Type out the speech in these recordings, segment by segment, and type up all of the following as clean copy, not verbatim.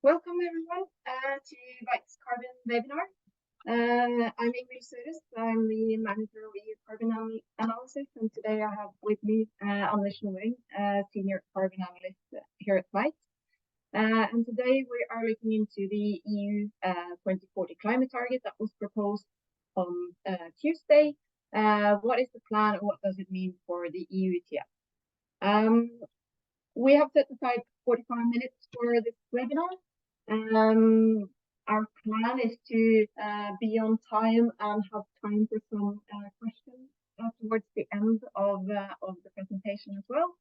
Welcome everyone to Veyt's carbon webinar. I'm Ingrid Søres. I'm the manager of EU carbon analysis, and today I have with me Anders Noring, senior carbon analyst here at Veyt. And today we are looking into the EU 2040 climate target that was proposed on Tuesday. What is the plan and what does it mean for the EU ETS? We have set aside 45 minutes for this webinar. Our plan is to be on time and have time for some questions towards the end of the presentation as well.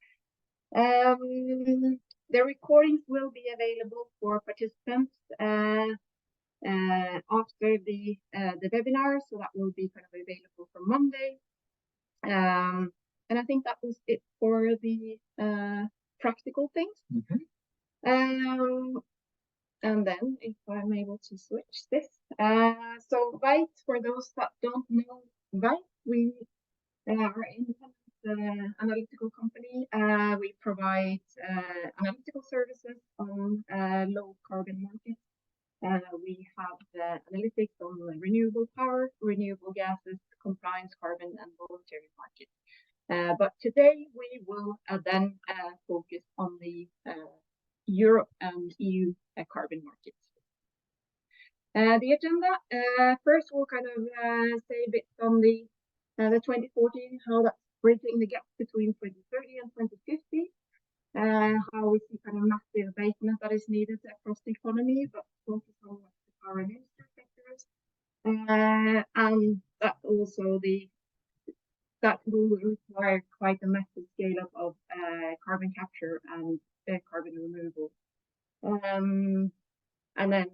The recordings will be available for participants after the webinar, so that will be kind of available for Monday. And I think that was it for the practical things. And then if I'm able to switch this. So Veyt, for those that don't know Veyt, we are an independent analytical company. We provide analytical services on low carbon markets. We have analytics on renewable power, renewable gases, compliance carbon, and voluntary markets. But today we will then focus on the Europe and EU carbon markets. The agenda, first we'll kind of say a bit on the 2040, how that's bridging the gap between 2030 and 2050, how we see kind of massive abatement that is needed across the economy, but focus on what the power and industry sectors, and that also that will require quite a massive scale up of carbon capture and carbon removal. And then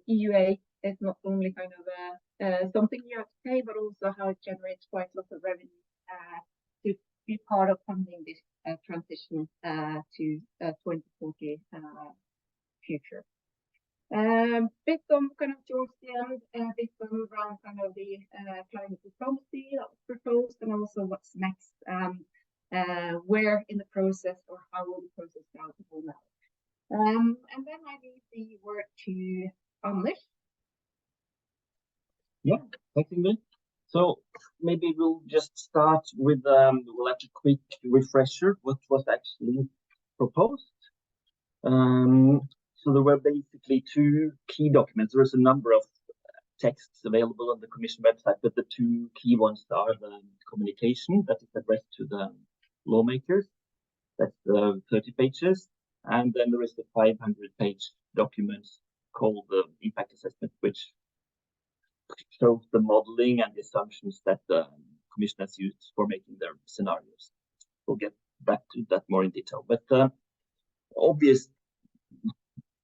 EUA is not only kind of something you have to pay, but also how it generates quite a lot of revenue to be part of funding this transition to 2040 future. Bit on kind of towards the end, bit on around kind of the climate diplomacy that was proposed, and also what's next, where in the process or how will the process go now. And then I leave the word to Anders. Yeah, thanks, Ingrid. So maybe we'll just start with we'll have a quick refresher what was actually proposed. So there were basically two key documents. There is a number of texts available on the Commission website, but the two key ones are the communication that is addressed to the lawmakers. That's 30 pages. And then there is the 500-page document called the impact assessment, which shows the modeling and the assumptions that the Commission has used for making their scenarios. We'll get back to that more in detail. But the obvious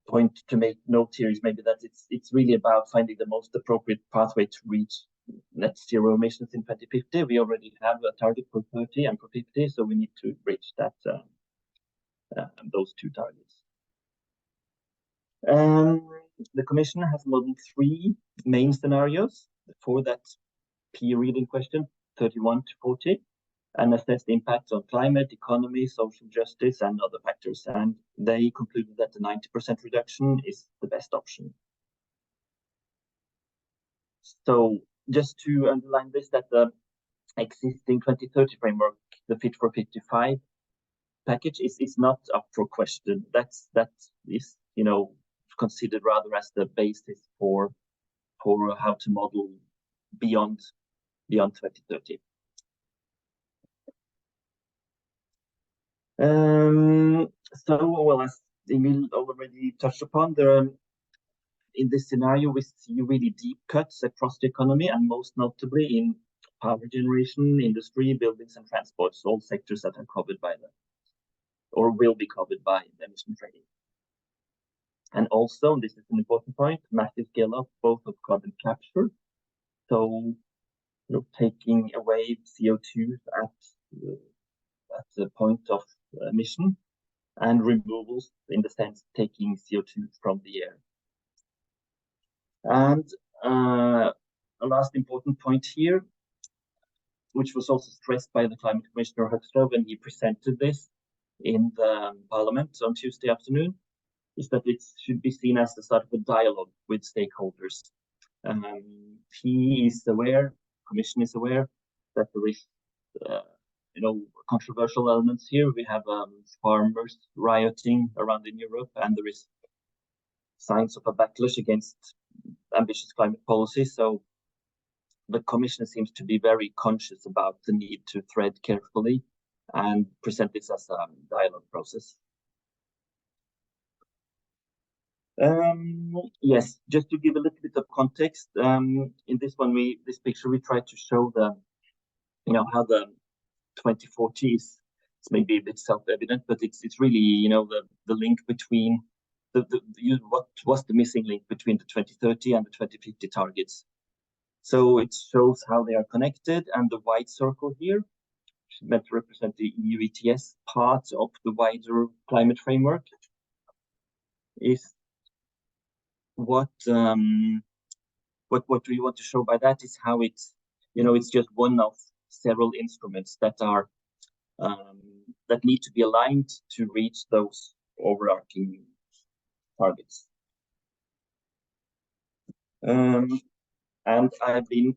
point to make note here is maybe that it's really about finding the most appropriate pathway to reach net zero emissions in 2050. We already have a target for 30 and for 50, so we need to reach that those two targets. The Commission has modeled three main scenarios for that period in question, 31 to 40, and assessed the impacts on climate, economy, social justice, and other factors. And they concluded that the 90% reduction is the best option. So just to underline this, that the existing 2030 framework, the Fit for 55 package, is not up for question. That is, you know, considered rather as the basis for how to model beyond 2030. So, well, as Emil already touched upon, in this scenario, we see really deep cuts across the economy, and most notably in power generation, industry, buildings, and transports, all sectors that are covered by or will be covered by the emission trading. And also, this is an important point, massive scale up both of carbon capture, so taking away CO2 at the point of emission, and removals in the sense taking CO2 from the air. And a last important point here, which was also stressed by the Climate Commissioner Högström when he presented this in the Parliament on Tuesday afternoon, is that it should be seen as the start of a dialogue with stakeholders. He is aware, Commission is aware that there is, controversial elements here. We have farmers rioting around in Europe, and there is signs of a backlash against ambitious climate policy. So the Commission seems to be very conscious about the need to tread carefully and present this as a dialogue process. Yes, just to give a little bit of context, in this picture we try to show how the 2040 is maybe a bit self-evident, but it's really the link between what was the missing link between the 2030 and the 2050 targets. So it shows how they are connected, and the white circle here is meant to represent the EU ETS part of the wider climate framework. Is what we want to show by that is how it's just one of several instruments that are that need to be aligned to reach those overarching targets. And I've been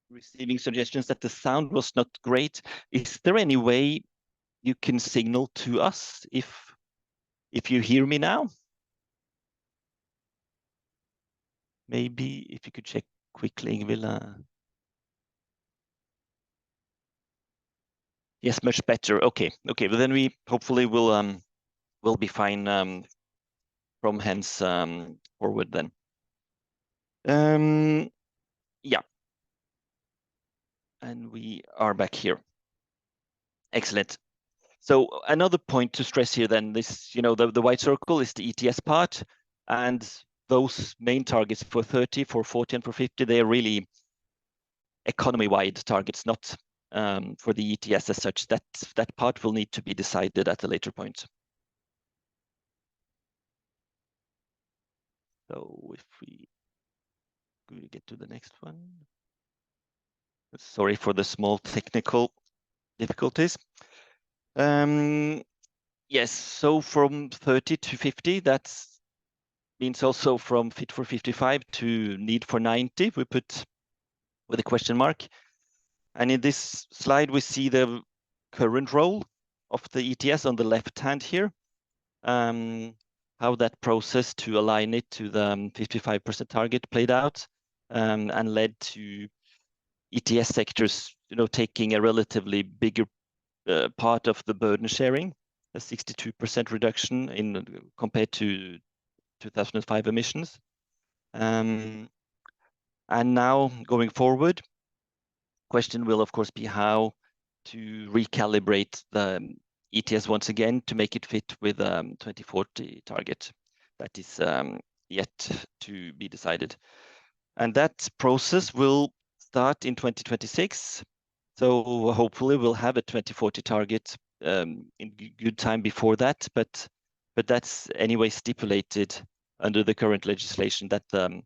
receiving suggestions that the sound was not great. Is there any way you can signal to us if you hear me now? Maybe if you could check quickly, Ingvild. Yes, much better. Okay, but then we hopefully will be fine from hence forward then. Yeah, and we are back here. Excellent. So another point to stress here then, this the white circle is the ETS part, and those main targets for 30, for 40, and for 50, they are really economy-wide targets, not for the ETS as such. That part will need to be decided at a later point. So if we get to the next one. Sorry for the small technical difficulties. Yes, so from 30 to 50, that means also from Fit for 55 to need for 90, we put with a question mark. And in this slide, we see the current role of the ETS on the left hand here, how that process to align it to the 55% target played out and led to ETS sectors, taking a relatively bigger part of the burden sharing, a 62% reduction compared to 2005 emissions. And now going forward, question will of course be how to recalibrate the ETS once again to make it fit with 2040 target. That is yet to be decided. And that process will start in 2026. So hopefully we'll have a 2040 target in good time before that, but that's anyway stipulated under the current legislation that the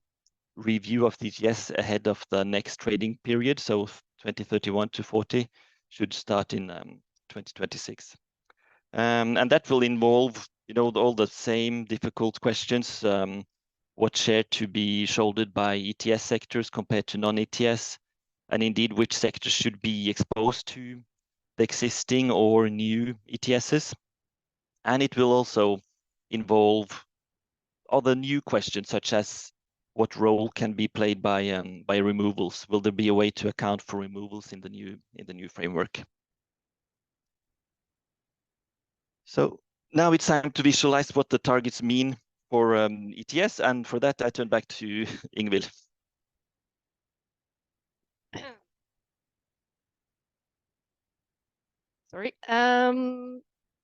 review of the ETS ahead of the next trading period, so 2031 to 40, should start in 2026. And that will involve, all the same difficult questions. What share to be shouldered by ETS sectors compared to non-ETS, and indeed which sectors should be exposed to the existing or new ETSs. And it will also involve other new questions, such as what role can be played by removals? Will there be a way to account for removals in the new framework? So now it's time to visualize what the targets mean for ETS, and for that I turn back to Ingvild. Sorry.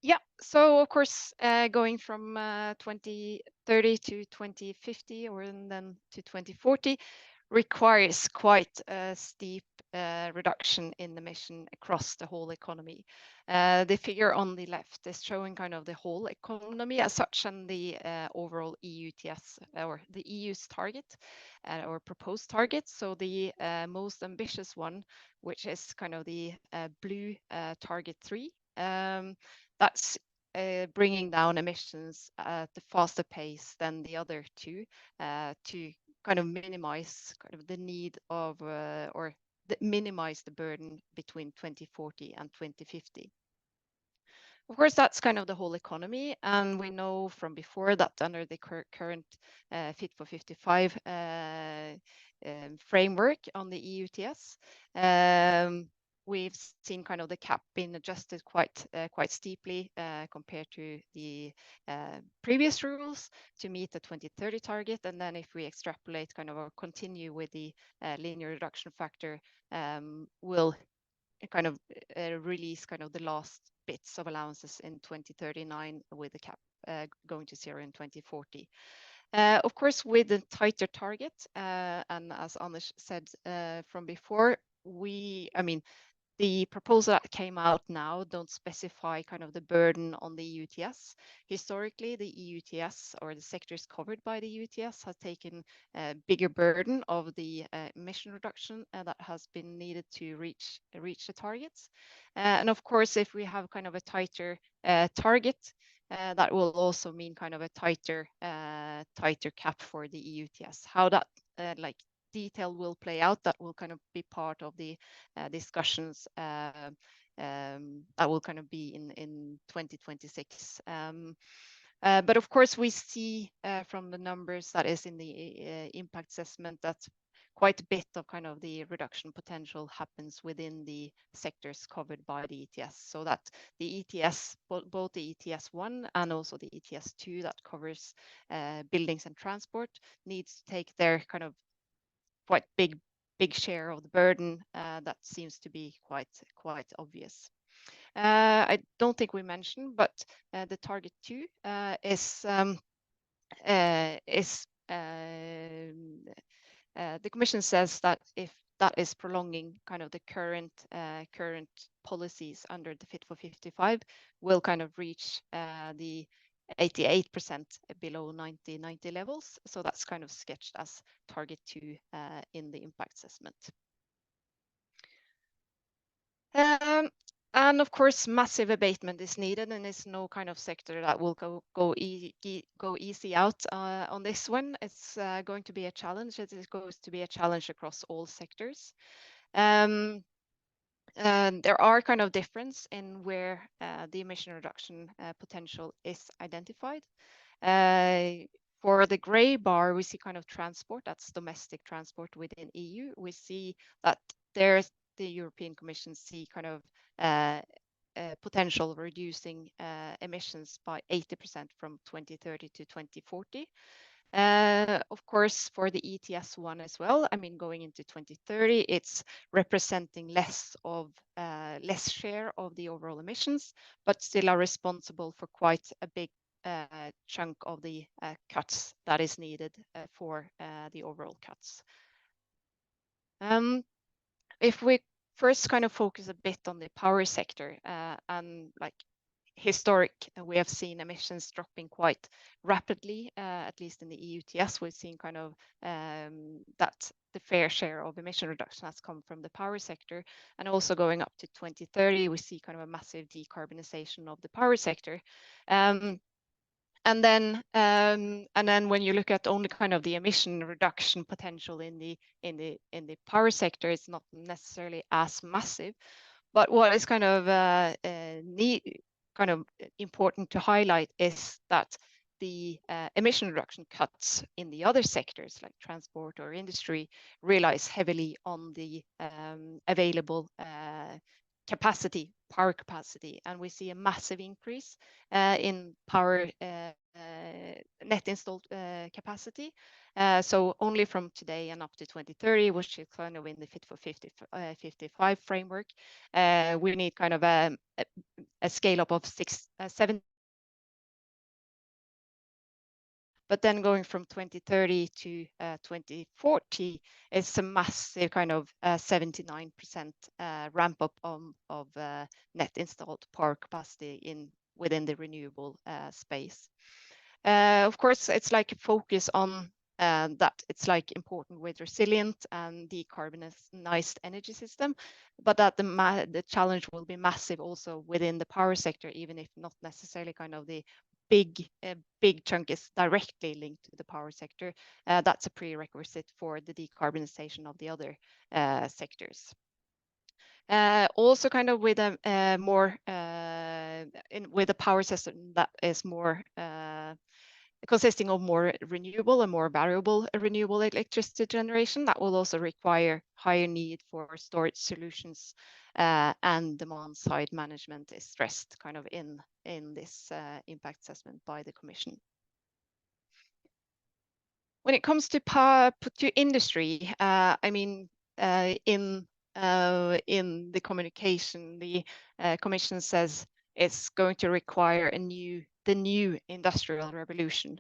Yeah, so of course, going from 2030 to 2050 or then to 2040 requires quite a steep reduction in emission across the whole economy. The figure on the left is showing kind of the whole economy as such, and the overall EU ETS or the EU's target or proposed target. So the most ambitious one, which is kind of the blue target 3, that's bringing down emissions at a faster pace than the other two to kind of minimize kind of the need of minimize the burden between 2040 and 2050. Of course, that's kind of the whole economy, and we know from before that under the current Fit for 55 framework on the EU ETS, we've seen kind of the cap being adjusted quite steeply compared to the previous rules to meet the 2030 target. And then if we extrapolate kind of or continue with the linear reduction factor, we'll kind of release kind of the last bits of allowances in 2039 with the cap going to zero in 2040. Of course, with a tighter target, and as Anders said from before, the proposal that came out now don't specify kind of the burden on the EU ETS. Historically, the EU ETS or the sectors covered by the EU ETS has taken a bigger burden of the emission reduction that has been needed to reach the targets. And of course, if we have kind of a tighter target, that will also mean kind of a tighter cap for the EU ETS. How that detail will play out, that will kind of be part of the discussions that will kind of be in 2026. But of course, we see from the numbers that is in the impact assessment that quite a bit of kind of the reduction potential happens within the sectors covered by the ETS. So that the ETS, both the ETS 1 and also the ETS 2 that covers buildings and transport, needs to take their kind of quite big share of the burden. That seems to be quite obvious. I don't think we mentioned, but the target 2 is the Commission says that if that is prolonging kind of the current policies under the Fit for 55, will kind of reach the 88% below 90 levels. So that's kind of sketched as target 2 in the impact assessment. And of course, massive abatement is needed, and there's no kind of sector that will go easy out on this one. It's going to be a challenge. It is going to be a challenge across all sectors. And there are kind of difference in where the emission reduction potential is identified. For the gray bar, we see kind of transport, that's domestic transport within EU. We see that there's the European Commission see kind of potential reducing emissions by 80% from 2030 to 2040. Of course, for the ETS 1 as well, I mean, going into 2030, it's representing less share of the overall emissions, but still are responsible for quite a big chunk of the cuts that is needed for the overall cuts. If we first kind of focus a bit on the power sector and like historic, we have seen emissions dropping quite rapidly, at least in the EU ETS. We've seen kind of that the fair share of emission reduction has come from the power sector, and also going up to 2030, we see kind of a massive decarbonization of the power sector. And then when you look at only kind of the emission reduction potential in the power sector, it's not necessarily as massive. But what is kind of important to highlight is that the emission reduction cuts in the other sectors like transport or industry relies heavily on the available power capacity, and we see a massive increase in power net installed capacity. So only from today and up to 2030, which is kind of in the Fit for 55 framework, we need kind of a scale up of 7. But then going from 2030 to 2040, it's a massive kind of 79% ramp up of net installed power capacity within the renewable space. Of course, it's like a focus on that it's like important with resilient and decarbonized energy system, but that the challenge will be massive also within the power sector, even if not necessarily kind of the big chunk is directly linked to the power sector. That's a prerequisite for the decarbonization of the other sectors. Also kind of with a more with a power system that is more consisting of more renewable and more variable renewable electricity generation, that will also require higher need for storage solutions, and demand side management is stressed kind of in this impact assessment by the Commission. When it comes to industry, I mean, in the communication, the Commission says it's going to require the new industrial revolution.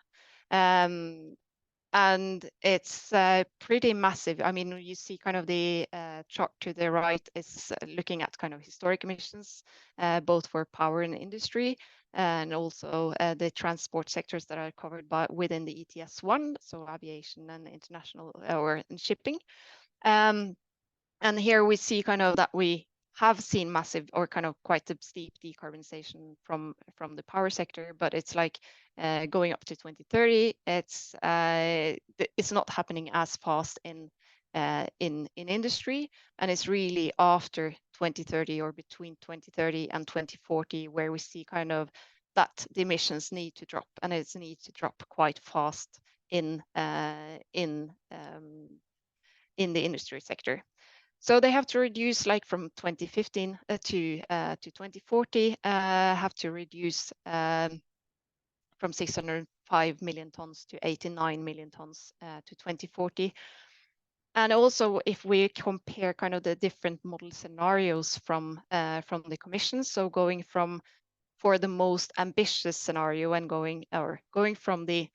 And it's pretty massive. I mean, you see kind of the chart to the right is looking at kind of historic emissions, both for power and industry, and also the transport sectors that are covered by within the ETS 1, so aviation and international or shipping. And here we see kind of that we have seen massive or kind of quite a steep decarbonization from the power sector, but it's like going up to 2030. It's not happening as fast in industry, and it's really after 2030 or between 2030 and 2040 where we see kind of that the emissions need to drop, and it's need to drop quite fast in the industry sector. So they have to reduce, like from 2015 to 2040, have to reduce from 605 million tons to 89 million tons to 2040. And also, if we compare kind of the different model scenarios from the Commission, so going from for the most ambitious scenario and going from the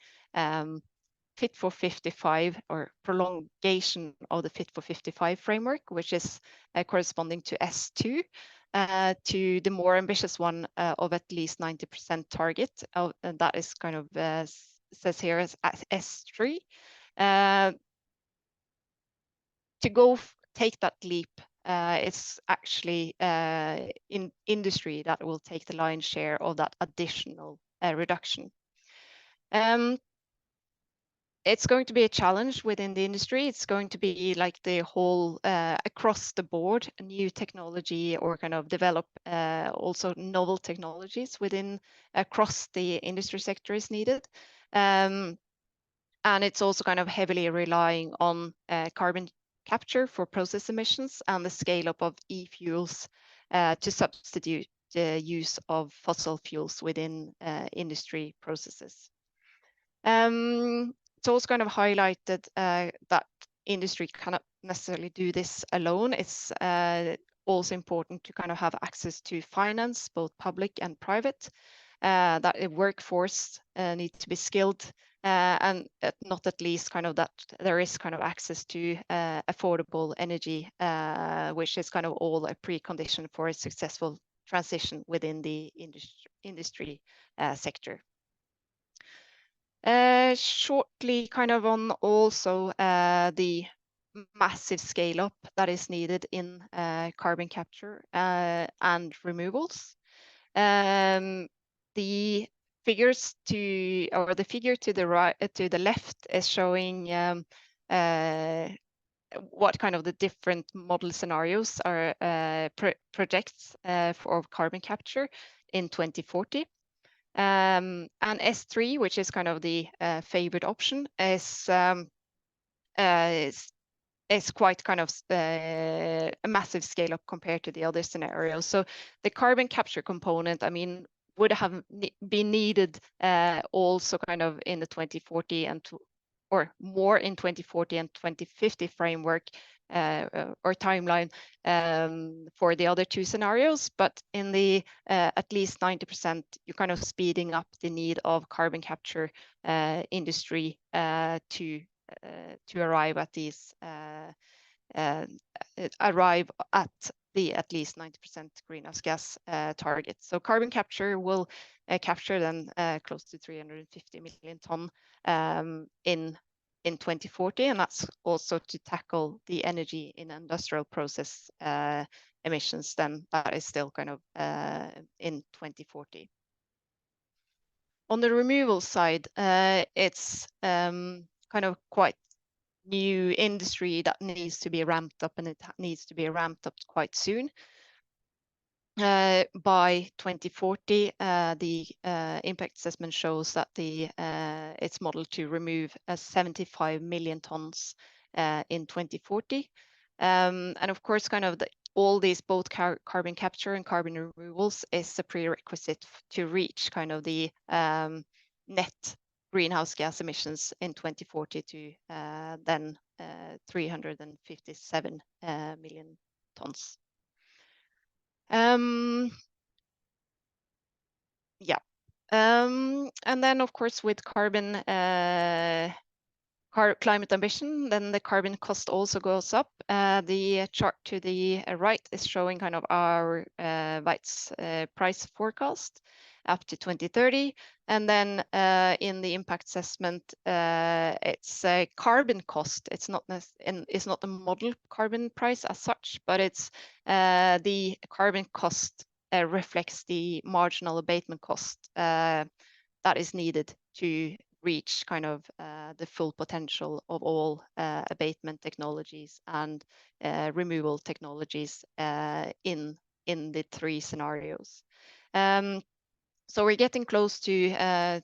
Fit for 55 or prolongation of the Fit for 55 framework, which is corresponding to S2, to the more ambitious one of at least 90% target. And that is kind of says here as S3. To take that leap, it's actually in industry that will take the lion's share of that additional reduction. It's going to be a challenge within the industry. It's going to be like the whole across the board new technology, or kind of develop also novel technologies within across the industry sector is needed. And it's also kind of heavily relying on carbon capture for process emissions and the scale up of e-fuels to substitute the use of fossil fuels within industry processes. It's also kind of highlighted that industry cannot necessarily do this alone. It's also important to kind of have access to finance, both public and private, that the workforce needs to be skilled, and not at least kind of that there is kind of access to affordable energy, which is kind of all a precondition for a successful transition within the industry sector. Shortly kind of on also the massive scale up that is needed in carbon capture and removals. The figures the figure to the right, to the left, is showing what kind of the different model scenarios are projects for carbon capture in 2040. And S3, which is kind of the favored option, is quite kind of a massive scale up compared to the other scenarios. So the carbon capture component, I mean, would have been needed also kind of in the 2040 or more in 2040 and 2050 framework or timeline for the other two scenarios, but in the at least 90%, you're kind of speeding up the need of carbon capture industry to arrive at these arrive at the at least 90% greenhouse gas target. So carbon capture will capture then close to 350 million ton in in 2040, and that's also to tackle the energy in industrial process emissions. Then that is still kind of in 2040. On the removal side, it's kind of quite new industry that needs to be ramped up, and it needs to be ramped up quite soon. By 2040, the impact assessment shows that it's modeled to remove 75 million tons in 2040. And of course, kind of all these both carbon capture and carbon removals is a prerequisite to reach kind of the net greenhouse gas emissions in 2040 to then 357 million tons. Yeah. And then of course with carbon climate ambition, then the carbon cost also goes up. The chart to the right is showing kind of our Veyt's price forecast up to 2030. And then in the impact assessment, it's a carbon cost. It's not the model carbon price as such, but it's the carbon cost reflects the marginal abatement cost that is needed to reach kind of the full potential of all abatement technologies and removal technologies in the three scenarios. So we're getting close to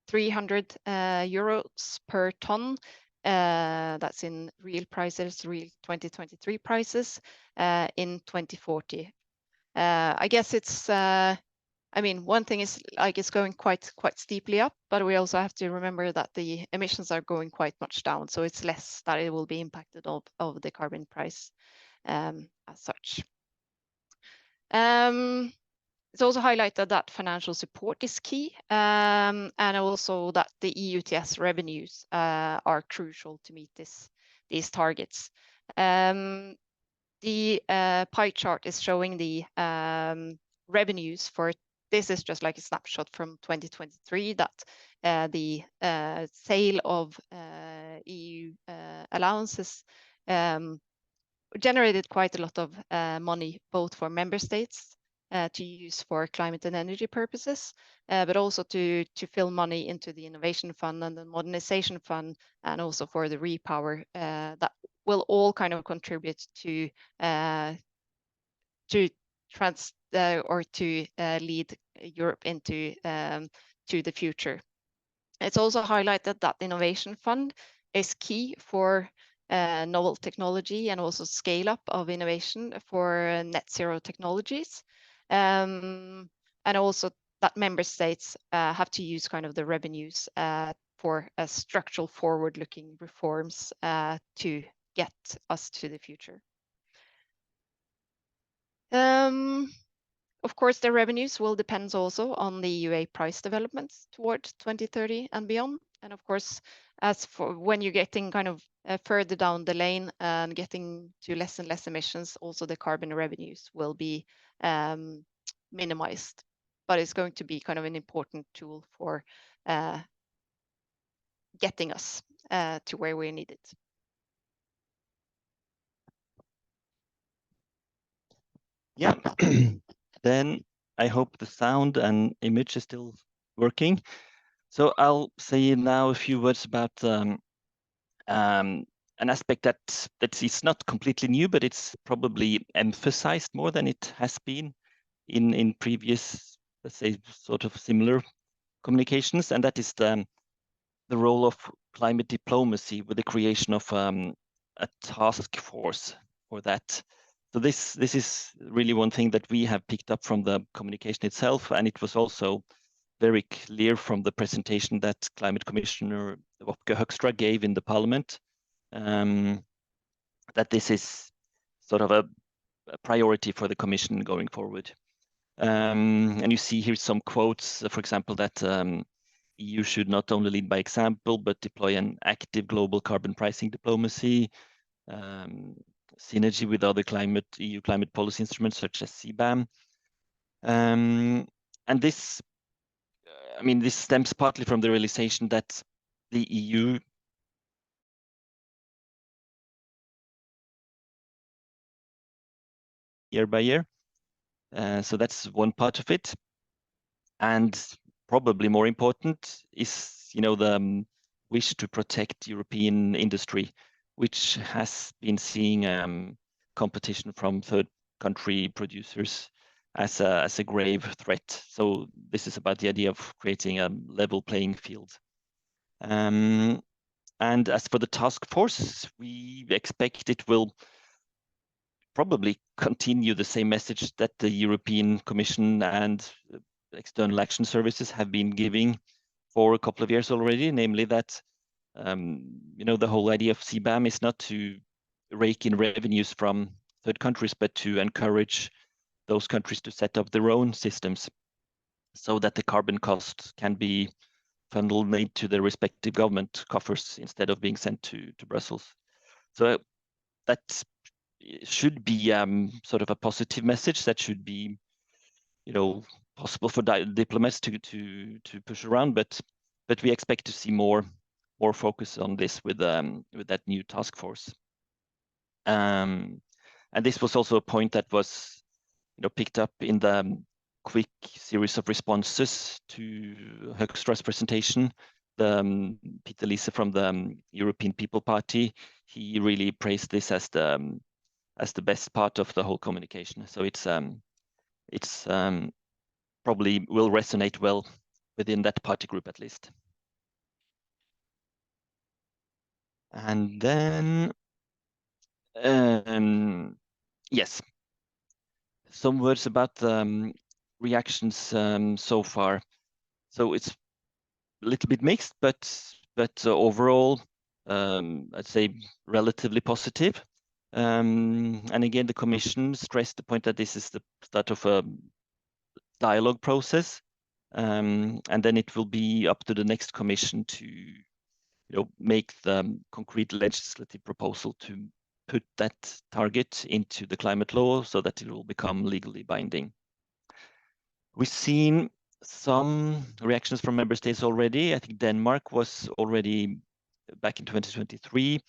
300 euros per ton. That's in real prices, real 2023 prices in 2040. I guess it's I mean, one thing is like it's going quite steeply up, but we also have to remember that the emissions are going quite much down, so it's less that it will be impacted of the carbon price as such. It's also highlighted that financial support is key, and also that the EU ETS revenues are crucial to meet these targets. The pie chart is showing the revenues for. This is just like a snapshot from 2023 that the sale of EU allowances generated quite a lot of money, both for member states to use for climate and energy purposes, but also to fill money into the innovation fund and the modernization fund, and also for the repower that will all kind of contribute to lead Europe into to the future. It's also highlighted that the innovation fund is key for novel technology and also scale up of innovation for net zero technologies, and also that member states have to use kind of the revenues for structural forward-looking reforms to get us to the future. Of course, the revenues will depend also on the EUA price developments towards 2030 and beyond. And of course, as for when you're getting kind of further down the lane and getting to less and less emissions, also the carbon revenues will be minimized. But it's going to be kind of an important tool for getting us to where we need it. Yeah. Then I hope the sound and image is still working. So I'll say now a few words about an aspect that is not completely new, but it's probably emphasized more than it has been in previous, let's say, sort of similar communications, and that is the role of climate diplomacy with the creation of a task force for that. So this is really one thing that we have picked up from the communication itself, and it was also very clear from the presentation that Climate Commissioner Wopke Hoekstra gave in the Parliament, that this is sort of a priority for the Commission going forward. And you see here some quotes, for example, that EU should not only lead by example, but deploy an active global carbon pricing diplomacy, synergy with other EU climate policy instruments such as CBAM. And this, I mean, this stems partly from the realization that the EU year by year. So that's one part of it. And probably more important is, the wish to protect European industry, which has been seeing competition from third country producers as a grave threat. So this is about the idea of creating a level playing field. And as for the task force, we expect it will probably continue the same message that the European Commission and External Action Services have been giving for a couple of years already, namely that the whole idea of CBAM is not to rake in revenues from third countries, but to encourage those countries to set up their own systems so that the carbon cost can be funneled into their respective government coffers instead of being sent to Brussels. So that should be sort of a positive message that should be, possible for diplomats to push around, but we expect to see more focus on this with that new task force. And this was also a point that was, picked up in the quick series of responses to Högstra's presentation. Peter Liese from the European People Party, he really praised this as the best part of the whole communication. So it's probably will resonate well within that party group at least. And then, yes, some words about the reactions so far. So it's a little bit mixed, but overall, I'd say relatively positive. And again, the Commission stressed the point that this is the start of a dialogue process, and then it will be up to the next Commission to make the concrete legislative proposal to put that target into the climate law so that it will become legally binding. We've seen some reactions from member states already. I think Denmark was already back in 2023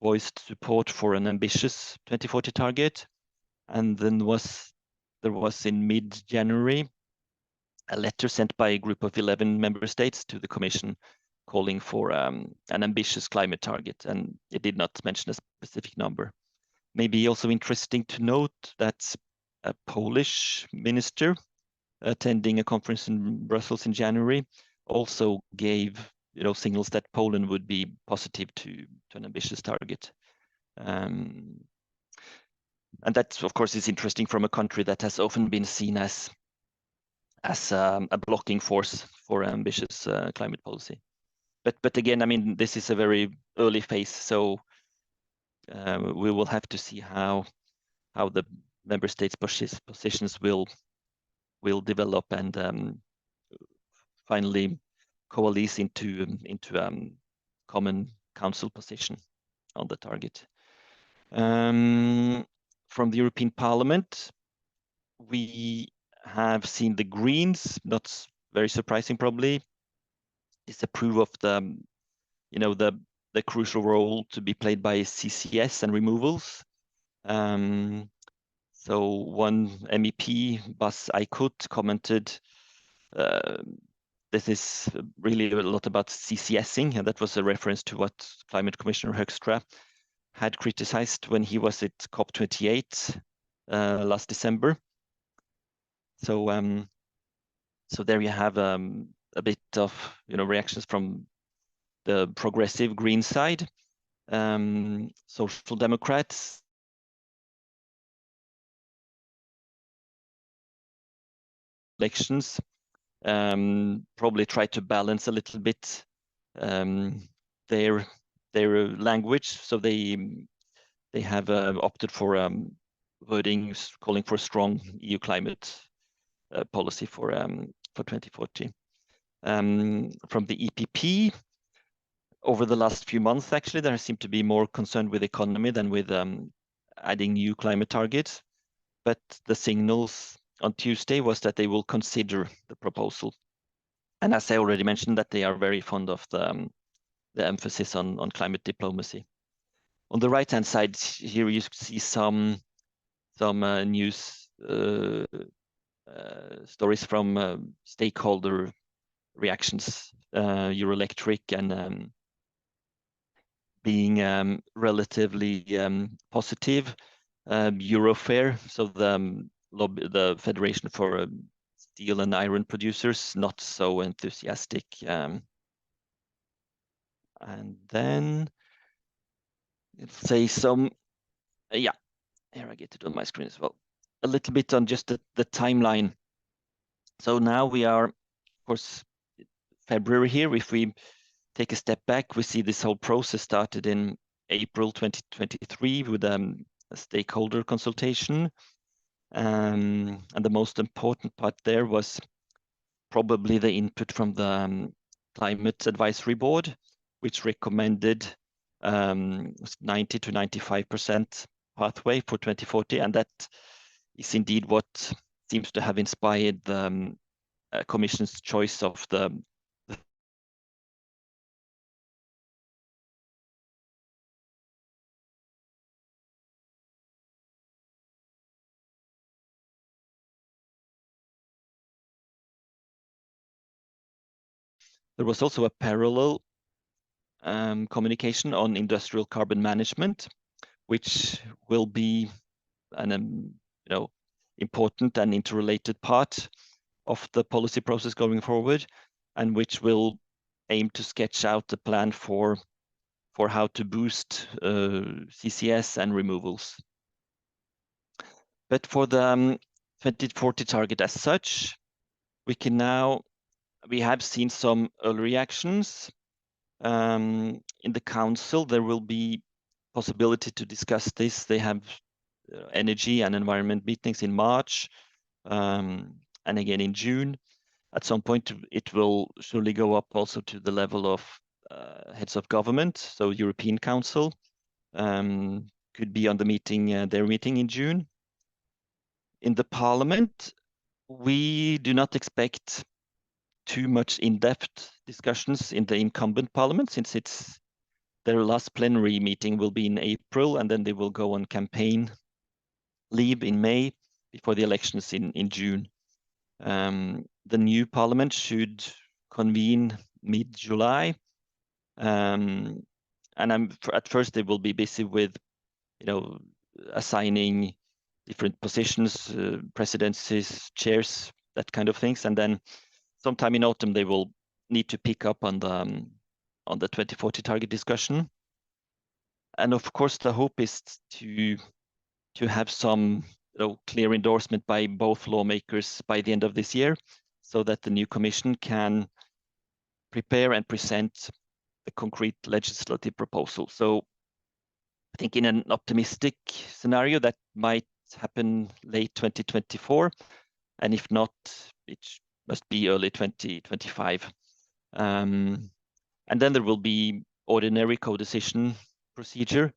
voiced support for an ambitious 2040 target, and then there was in mid-January a letter sent by a group of 11 member states to the Commission calling for an ambitious climate target, and it did not mention a specific number. Maybe also interesting to note that a Polish minister attending a conference in Brussels in January also gave signals that Poland would be positive to an ambitious target. And that, of course, is interesting from a country that has often been seen as a blocking force for ambitious climate policy. But again, I mean, this is a very early phase, so we will have to see how the member states' positions will develop and finally coalesce into common council position on the target. From the European Parliament, we have seen the Greens, not very surprising probably, disapprove of the crucial role to be played by CCS and removals. So one MEP, Bas Eickhout, commented, this is really a lot about CCSing, and that was a reference to what Climate Commissioner Högstra had criticized when he was at COP28 last December. So there you have a bit of reactions from the progressive Green side. Social Democrats elections probably try to balance a little bit their language, so they have opted for wording calling for a strong EU climate policy for 2040. From the EPP, over the last few months, actually, there seemed to be more concern with economy than with adding new climate targets. But the signals on Tuesday was that they will consider the proposal. And as I already mentioned, that they are very fond of the emphasis on climate diplomacy. On the right-hand side here, you see some news stories from stakeholder reactions. Euroelectric and being relatively positive. Eurofair, so the Federation for Steel and Iron Producers, not so enthusiastic. And then let's say yeah, here I get it on my screen as well. A little bit on just the timeline. So now we are, of course, February here. If we take a step back, we see this whole process started in April 2023 with a stakeholder consultation. And the most important part there was probably the input from the Climate Advisory Board, which recommended 90 to 95% pathway for 2040. And that is indeed what seems to have inspired the Commission's choice of the There was also a parallel communication on industrial carbon management, which will be an important and interrelated part of the policy process going forward, and which will aim to sketch out the plan for how to boost CCS and removals. But for the 2040 target as such, we have seen some early reactions. In the council, there will be possibility to discuss this. They have energy and environment meetings in March and again in June. At some point, it will surely go up also to the level of heads of government. So European Council could be on the meeting, their meeting in June. In the Parliament, we do not expect too much in-depth discussions in the incumbent Parliament, since their last plenary meeting will be in April, and then they will go on campaign leave in May before the elections in June. The new Parliament should convene mid-July, and at first they will be busy with, assigning different positions, presidencies, chairs, that kind of things, and then sometime in autumn they will need to pick up on the 2040 target discussion. And of course, the hope is to have some clear endorsement by both lawmakers by the end of this year, so that the new Commission can prepare and present a concrete legislative proposal. So I think in an optimistic scenario, that might happen late 2024, and if not, it must be early 2025. And then there will be ordinary co-decision procedure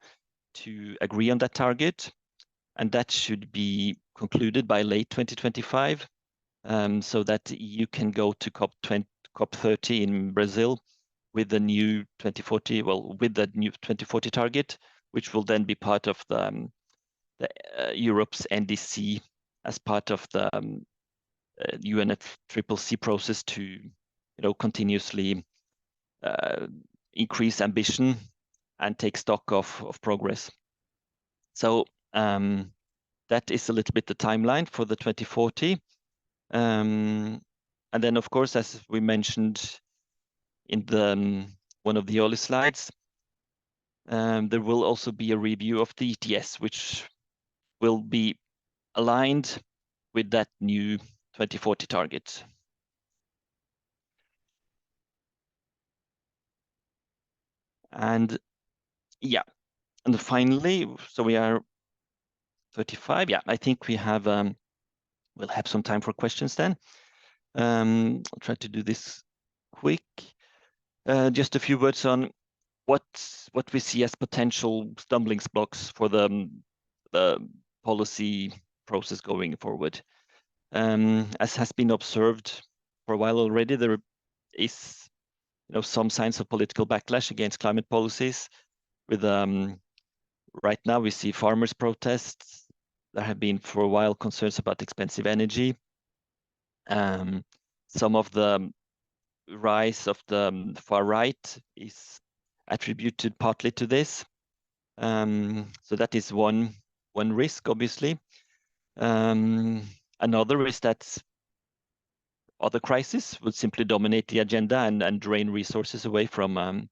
to agree on that target, and that should be concluded by late 2025, so that the EU can go to COP30 in Brazil with the new 2040, with the new 2040 target, which will then be part of the Europe's NDC as part of the UNFCCC process to continuously increase ambition and take stock of progress. So that is a little bit the timeline for the 2040. And then, of course, as we mentioned in the one of the early slides, there will also be a review of the ETS, which will be aligned with that new 2040 target. And yeah, and finally, so we are 35. Yeah, I think we have we'll have some time for questions then. I'll try to do this quick. Just a few words on what we see as potential stumbling blocks for the policy process going forward. As has been observed for a while already, there is some signs of political backlash against climate policies, with right now we see farmers' protests. There have been for a while concerns about expensive energy. Some of the rise of the far right is attributed partly to this. So that is one risk, obviously. Another is that other crises will simply dominate the agenda and drain resources away from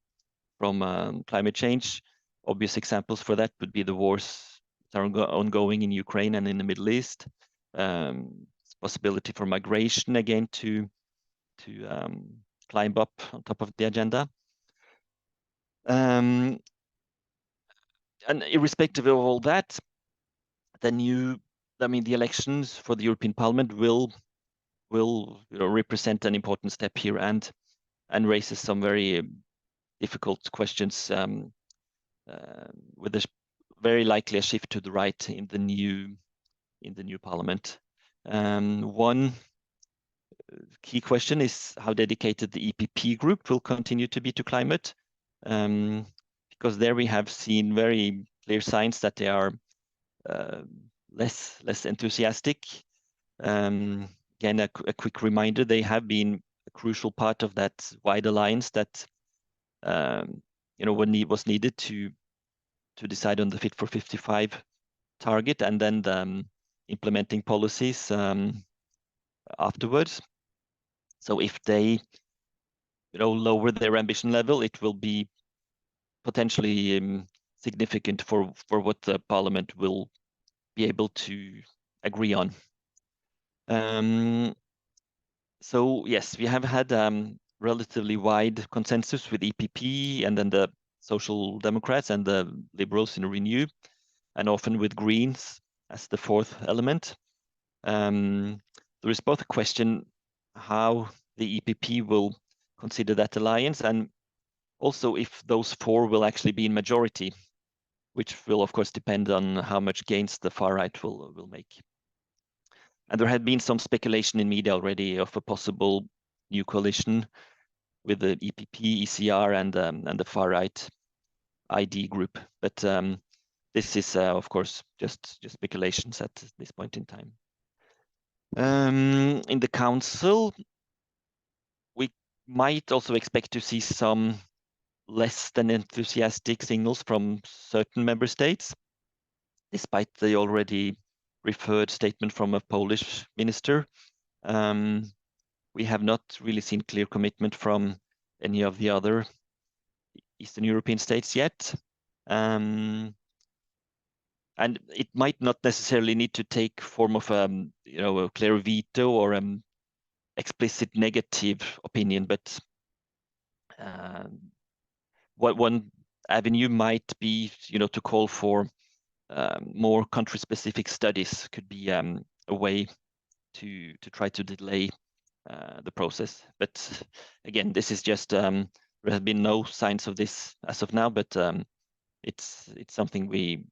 climate change. Obvious examples for that would be the wars that are ongoing in Ukraine and in the Middle East. Possibility for migration again to climb up on top of the agenda. And irrespective of all that, the elections for the European Parliament will represent an important step here and raises some very difficult questions with a very likely a shift to the right in the new Parliament. One key question is how dedicated the EPP group will continue to be to climate, because there we have seen very clear signs that they are less enthusiastic. Again, a quick reminder: they have been a crucial part of that wide alliance that when it was needed to decide on the Fit for 55 target and then the implementing policies afterwards. So if they lower their ambition level, it will be potentially significant for what the Parliament will be able to agree on. So yes, we have had relatively wide consensus with EPP and then the Social Democrats and the Liberals in Renew, and often with Greens as the fourth element. There is both a question how the EPP will consider that alliance, and also if those four will actually be in majority, which will of course depend on how much gains the far right will make. And there had been some speculation in media already of a possible new coalition with the EPP, ECR, and the far right ID group. But this is, of course, just speculations at this point in time. In the council, we might also expect to see some less than enthusiastic signals from certain member states, despite the already referred statement from a Polish minister. We have not really seen clear commitment from any of the other Eastern European states yet. And it might not necessarily need to take form of a clear veto or explicit negative opinion, but what one avenue might be, to call for more country-specific studies could be a way to try to delay the process. But again, this is just there have been no signs of this as of now, but it's something we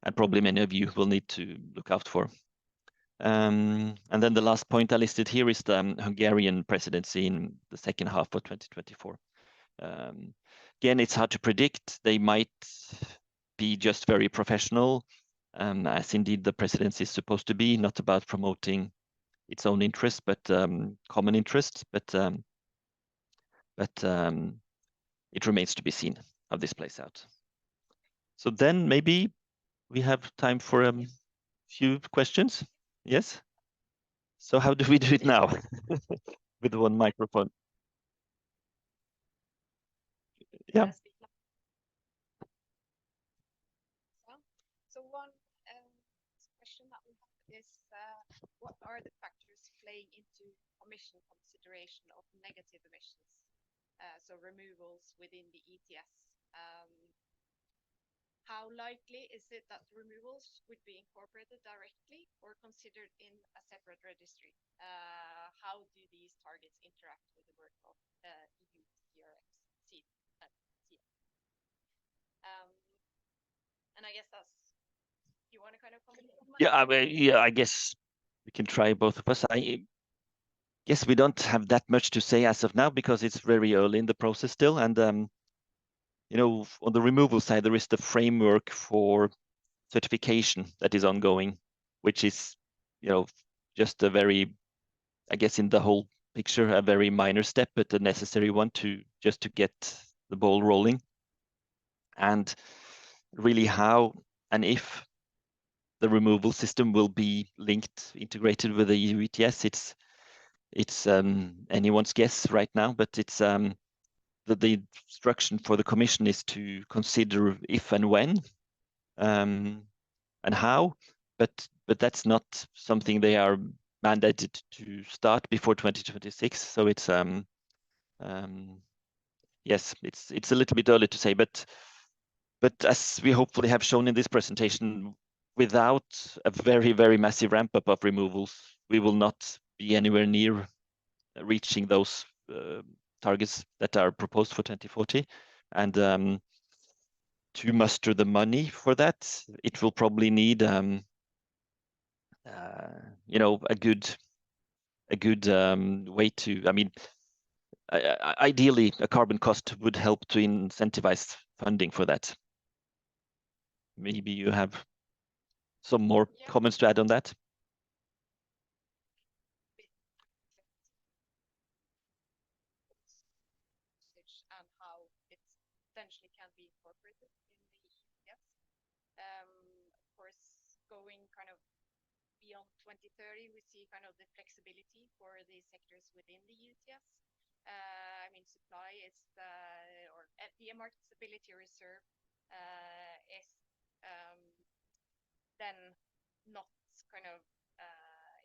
and probably many of you will need to look out for. And then the last point I listed here is the Hungarian presidency in the second half of 2024. Again, it's hard to predict. They might be just very professional, as indeed the presidency is supposed to be, not about promoting its own interests, but common interests. But it remains to be seen how this plays out. So then maybe we have time for a few questions. Yes? So how do we do it now? With one microphone. Yeah. So one question that we have is, what are the factors playing into Commission consideration of negative emissions? So removals within the ETS. How likely is it that removals would be incorporated directly or considered in a separate registry? How do these targets interact with the work of EU ETS? And I guess that's, you want to kind of comment on that? Yeah, I guess we can try both of us. I guess we don't have that much to say as of now because it's very early in the process still, and you know, on the removal side, there is the framework for certification that is ongoing, which is, you know, just a very, I guess, in the whole picture, a very minor step, but a necessary one to get the ball rolling. And really how and if the removal system will be linked, integrated with the EU ETS, it's anyone's guess right now, but it's the instruction for the Commission is to consider if and when and how, but that's not something they are mandated to start before 2026. So it's yes, it's a little bit early to say, but as we hopefully have shown in this presentation, without a very massive ramp up of removals, we will not be anywhere near reaching those targets that are proposed for 2040. And to muster the money for that, it will probably need you know, a good way to, I mean, ideally a carbon cost would help to incentivize funding for that. Maybe you have some more comments to add on that. And how it potentially can be incorporated in the ETS. Of course, going kind of beyond 2030, we see kind of the flexibility for the sectors within the ETS. I mean, supply is or the marketability reserve is then not kind of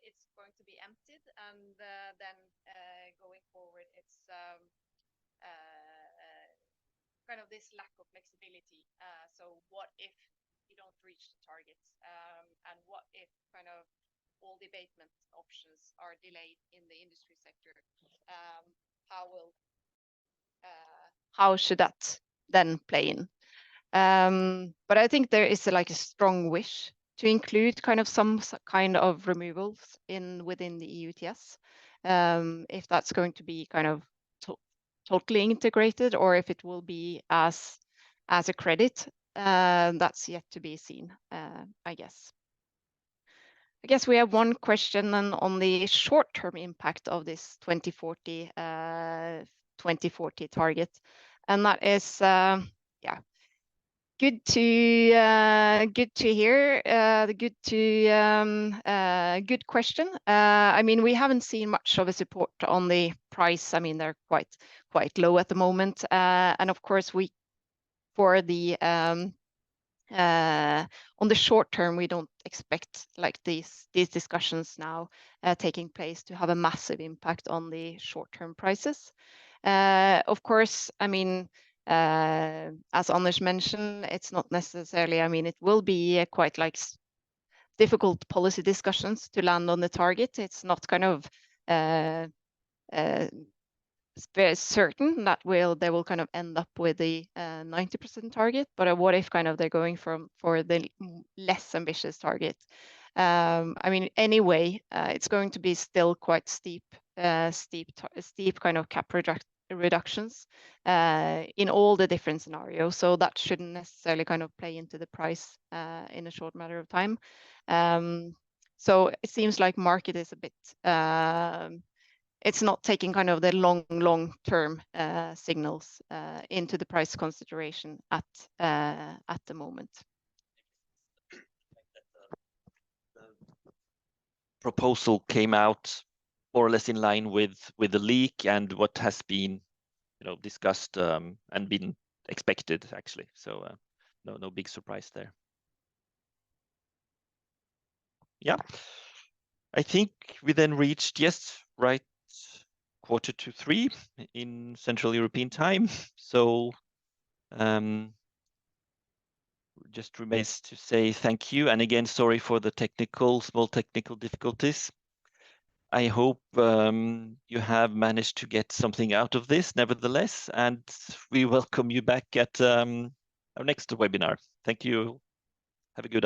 it's going to be emptied, and then going forward, it's kind of this lack of flexibility. So what if you don't reach the targets, and what if kind of all the abatement options are delayed in the industry sector? How should that then play in? But I think there is like a strong wish to include kind of some kind of removals within the EU ETS. If that's going to be kind of totally integrated, or if it will be as a credit, that's yet to be seen, I guess. I guess we have one question then on the short-term impact of this 2040 target, and that is good to hear. Good question. I mean, we haven't seen much of a support on the price. I mean, they're quite low at the moment, and of course for the on the short term, we don't expect like these discussions now taking place to have a massive impact on the short-term prices. Of course, I mean, as Anders mentioned, it's not necessarily, I mean, it will be quite like difficult policy discussions to land on the target. It's not kind of very certain that they will kind of end up with the 90% target, but what if kind of they're going for the less ambitious target? I mean, anyway, it's going to be still quite steep kind of cap reductions in all the different scenarios, so that shouldn't necessarily kind of play into the price in a short matter of time. So it seems like market is a bit it's not taking kind of the long-term signals into the price consideration at the moment. The proposal came out more or less in line with the leak and what has been, you know, discussed and been expected actually. So no big surprise there. Yeah, I think we then reached right 2:45 in Central European time. So just remains to say thank you, and again sorry for the small technical difficulties. I hope you have managed to get something out of this nevertheless, and we welcome you back at our next webinar. Thank you. Have a good